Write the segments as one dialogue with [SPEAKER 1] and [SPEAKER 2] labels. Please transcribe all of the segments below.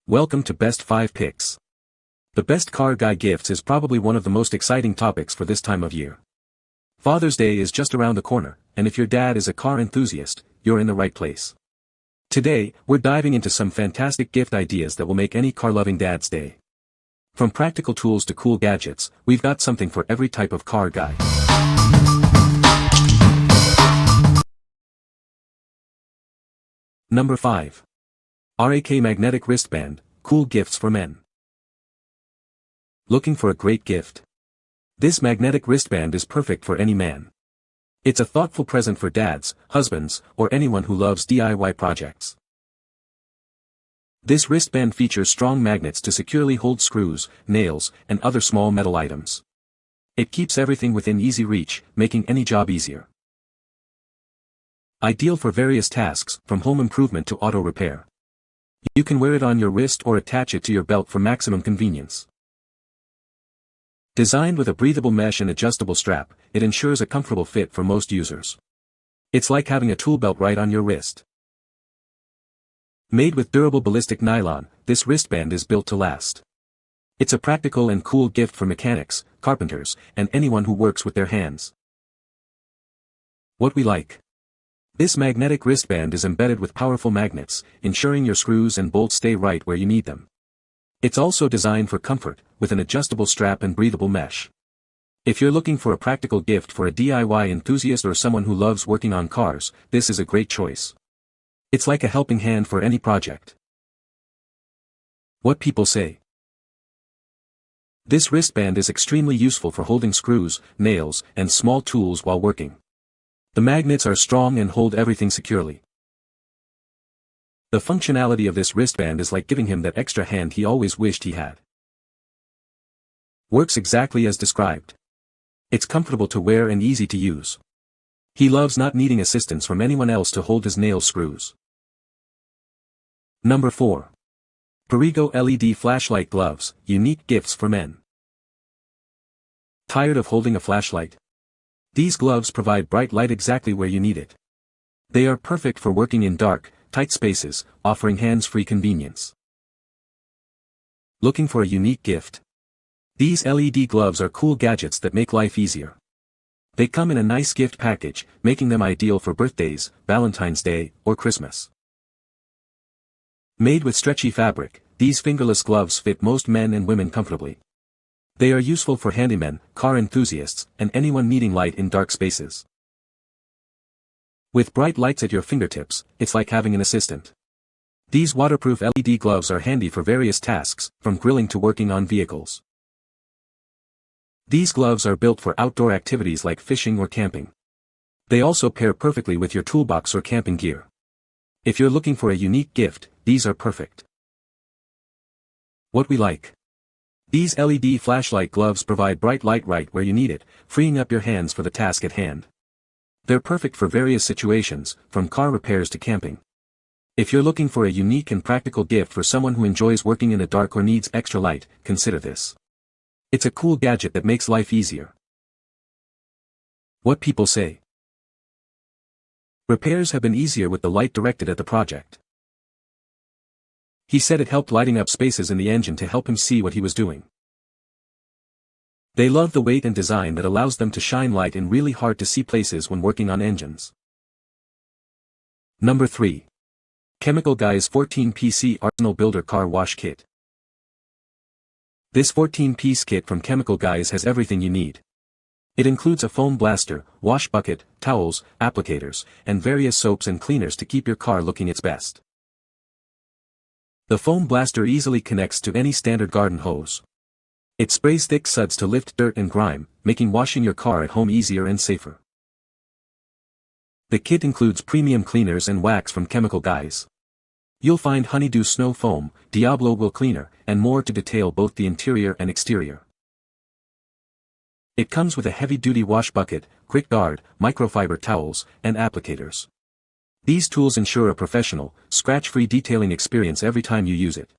[SPEAKER 1] Welcome to Best 5 Picks. The best car guy gifts is probably one of the most exciting topics for this time of year. Father's Day is just around the corner, and if your dad is a car enthusiast, you're in the right place. Today, we're diving into some fantastic gift ideas that will make any car-loving dad's day. From practical tools to cool gadgets, we've got something for every type of car guy. Number 5. RAK Magnetic Wristband, Cool Gifts for Men. Looking for a great gift? This magnetic wristband is perfect for any man. It's a thoughtful present for dads, husbands, or anyone who loves DIY projects. This wristband features strong magnets to securely hold screws, nails, and other small metal items. It keeps everything within easy reach, making any job easier. Ideal for various tasks, from home improvement to auto repair. You can wear it on your wrist or attach it to your belt for maximum convenience. Designed with a breathable mesh and adjustable strap, it ensures a comfortable fit for most users. It's like having a tool belt right on your wrist. Made with durable ballistic nylon, this wristband is built to last. It's a practical and cool gift for mechanics, carpenters, and anyone who works with their hands. What we like. This magnetic wristband is embedded with powerful magnets, ensuring your screws and bolts stay right where you need them. It's also designed for comfort, with an adjustable strap and breathable mesh. If you're looking for a practical gift for a DIY enthusiast or someone who loves working on cars, this is a great choice. It's like a helping hand for any project. What people say. This wristband is extremely useful for holding screws, nails, and small tools while working. The magnets are strong and hold everything securely. The functionality of this wristband is like giving him that extra hand he always wished he had. Works exactly as described. It's comfortable to wear and easy to use. He loves not needing assistance from anyone else to hold his nail screws. Number 4. PARIGO LED Flashlight Gloves, Unique Gifts for Men. Tired of holding a flashlight? These gloves provide bright light exactly where you need it. They are perfect for working in dark, tight spaces, offering hands-free convenience. Looking for a unique gift? These LED gloves are cool gadgets that make life easier. They come in a nice gift package, making them ideal for birthdays, Valentine's Day, or Christmas. Made with stretchy fabric, these fingerless gloves fit most men and women comfortably. They are useful for handymen, car enthusiasts, and anyone needing light in dark spaces. With bright lights at your fingertips, it's like having an assistant. These waterproof LED gloves are handy for various tasks, from grilling to working on vehicles. These gloves are built for outdoor activities like fishing or camping. They also pair perfectly with your toolbox or camping gear. If you're looking for a unique gift, these are perfect. What we like. These LED flashlight gloves provide bright light right where you need it, freeing up your hands for the task at hand. They're perfect for various situations, from car repairs to camping. If you're looking for a unique and practical gift for someone who enjoys working in the dark or needs extra light, consider this. It's a cool gadget that makes life easier. What people say. Repairs have been easier with the light directed at the project. He said it helped lighting up spaces in the engine to help him see what he was doing. They love the weight and design that allows them to shine light in really hard to see places when working on engines. Number 3. Chemical Guy's 14-piece Arsenal Builder Car Wash Kit. This 14-piece kit from Chemical Guys has everything you need. It includes a foam blaster, wash bucket, towels, applicators, and various soaps and cleaners to keep your car looking its best. The foam blaster easily connects to any standard garden hose. It sprays thick suds to lift dirt and grime, making washing your car at home easier and safer. The kit includes premium cleaners and wax from Chemical Guys. You'll find Honeydew Snow Foam, Diablo Will Cleaner, and more to detail both the interior and exterior. It comes with a heavy-duty wash bucket, quick guard, microfiber towels, and applicators. These tools ensure a professional, scratch-free detailing experience every time you use it.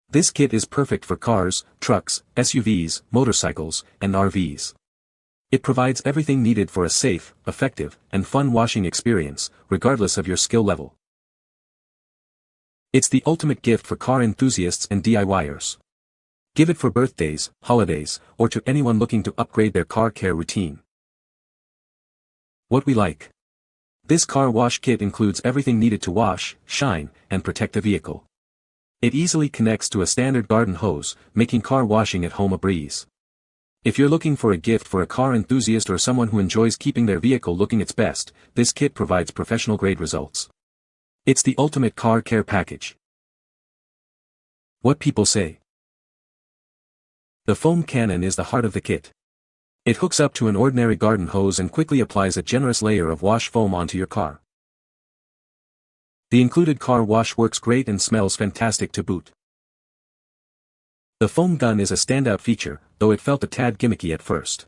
[SPEAKER 1] This kit is perfect for cars, trucks, SUVs, motorcycles, and RVs. It provides everything needed for a safe, effective, and fun washing experience, regardless of your skill level. It's the ultimate gift for car enthusiasts and DIYers. Give it for birthdays, holidays, or to anyone looking to upgrade their car care routine. What we like. This car wash kit includes everything needed to wash, shine, and protect the vehicle. It easily connects to a standard garden hose, making car washing at home a breeze. If you're looking for a gift for a car enthusiast or someone who enjoys keeping their vehicle looking its best, this kit provides professional-grade results. It's the ultimate car care package. What people say. The foam cannon is the heart of the kit. It hooks up to an ordinary garden hose and quickly applies a generous layer of wash foam onto your car. The included car wash works great and smells fantastic to boot. The foam gun is a standout feature, though it felt a tad gimmicky at first.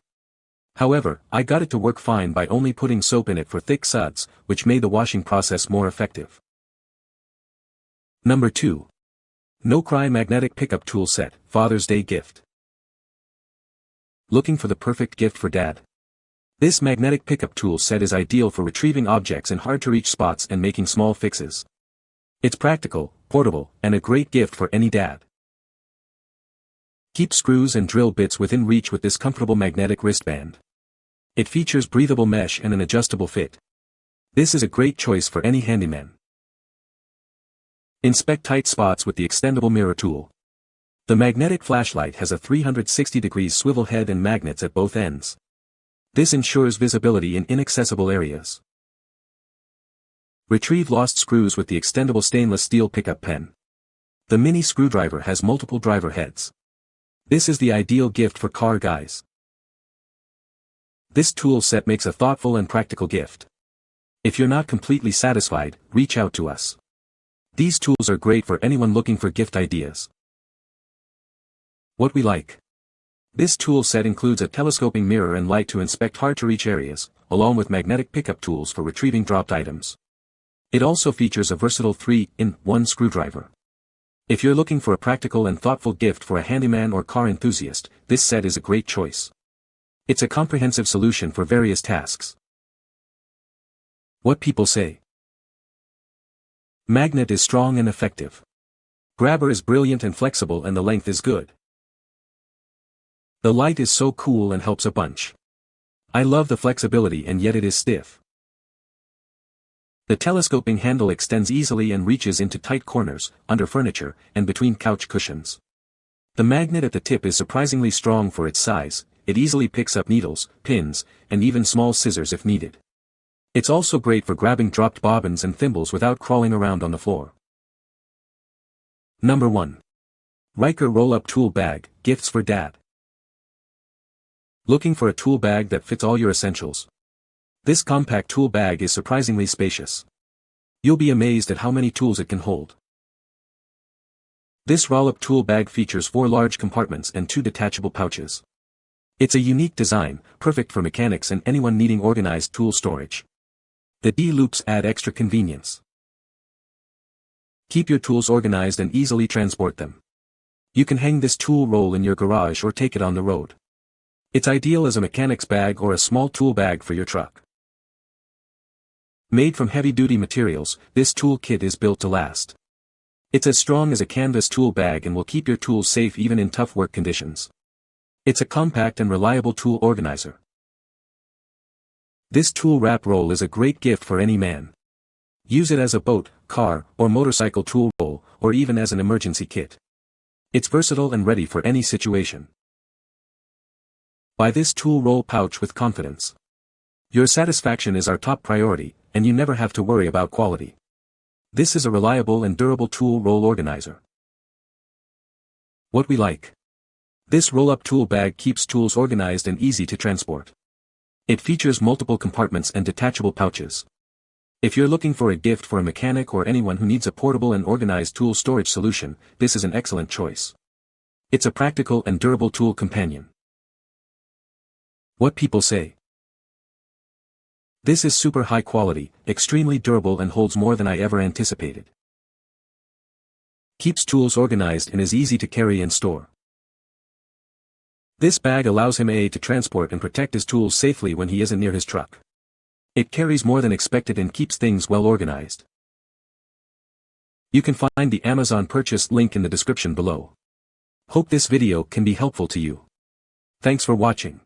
[SPEAKER 1] However, I got it to work fine by only putting soap in it for thick suds, which made the washing process more effective. Number 2. NoCry Magnetic Pickup Tool Set, Father's Day Gift. Looking for the perfect gift for dad? This magnetic pickup tool set is ideal for retrieving objects in hard-to-reach spots and making small fixes. It's practical, portable, and a great gift for any dad. Keep screws and drill bits within reach with this comfortable magnetic wristband. It features breathable mesh and an adjustable fit. This is a great choice for any handyman. Inspect tight spots with the extendable mirror tool. The magnetic flashlight has a 360-degree swivel head and magnets at both ends. This ensures visibility in inaccessible areas. Retrieve lost screws with the extendable stainless steel pickup pen. The mini screwdriver has multiple driver heads. This is the ideal gift for car guys. This tool set makes a thoughtful and practical gift. If you're not completely satisfied, reach out to us. These tools are great for anyone looking for gift ideas. What we like. This tool set includes a telescoping mirror and light to inspect hard-to-reach areas, along with magnetic pickup tools for retrieving dropped items. It also features a versatile 3-in-1 screwdriver. If you're looking for a practical and thoughtful gift for a handyman or car enthusiast, this set is a great choice. It's a comprehensive solution for various tasks. What people say. Magnet is strong and effective. Grabber is brilliant and flexible and the length is good. The light is so cool and helps a bunch. I love the flexibility and yet it is stiff. The telescoping handle extends easily and reaches into tight corners, under furniture, and between couch cushions. The magnet at the tip is surprisingly strong for its size. It easily picks up needles, pins, and even small scissors if needed. It's also great for grabbing dropped bobbins and thimbles without crawling around on the floor. Number 1. Ryker Roll-Up Tool Bag, Gifts for Dad. Looking for a tool bag that fits all your essentials? This compact tool bag is surprisingly spacious. You'll be amazed at how many tools it can hold. This roll-up tool bag features 4 large compartments and 2 detachable pouches. It's a unique design, perfect for mechanics and anyone needing organized tool storage. The D-loops add extra convenience. Keep your tools organized and easily transport them. You can hang this tool roll in your garage or take it on the road. It's ideal as a mechanic's bag or a small tool bag for your truck. Made from heavy-duty materials, this tool kit is built to last. It's as strong as a canvas tool bag and will keep your tools safe even in tough work conditions. It's a compact and reliable tool organizer. This tool wrap roll is a great gift for any man. Use it as a boat, car, or motorcycle tool roll, or even as an emergency kit. It's versatile and ready for any situation. Buy this tool roll pouch with confidence. Your satisfaction is our top priority, and you never have to worry about quality. This is a reliable and durable tool roll organizer. What we like. This roll-up tool bag keeps tools organized and easy to transport. It features multiple compartments and detachable pouches. If you're looking for a gift for a mechanic or anyone who needs a portable and organized tool storage solution, this is an excellent choice. It's a practical and durable tool companion. What people say. This is super high quality, extremely durable and holds more than I ever anticipated. Keeps tools organized and is easy to carry and store. This bag allows him to transport and protect his tools safely when he isn't near his truck. It carries more than expected and keeps things well organized. You can find the Amazon purchase link in the description below. Hope this video can be helpful to you. Thanks for watching.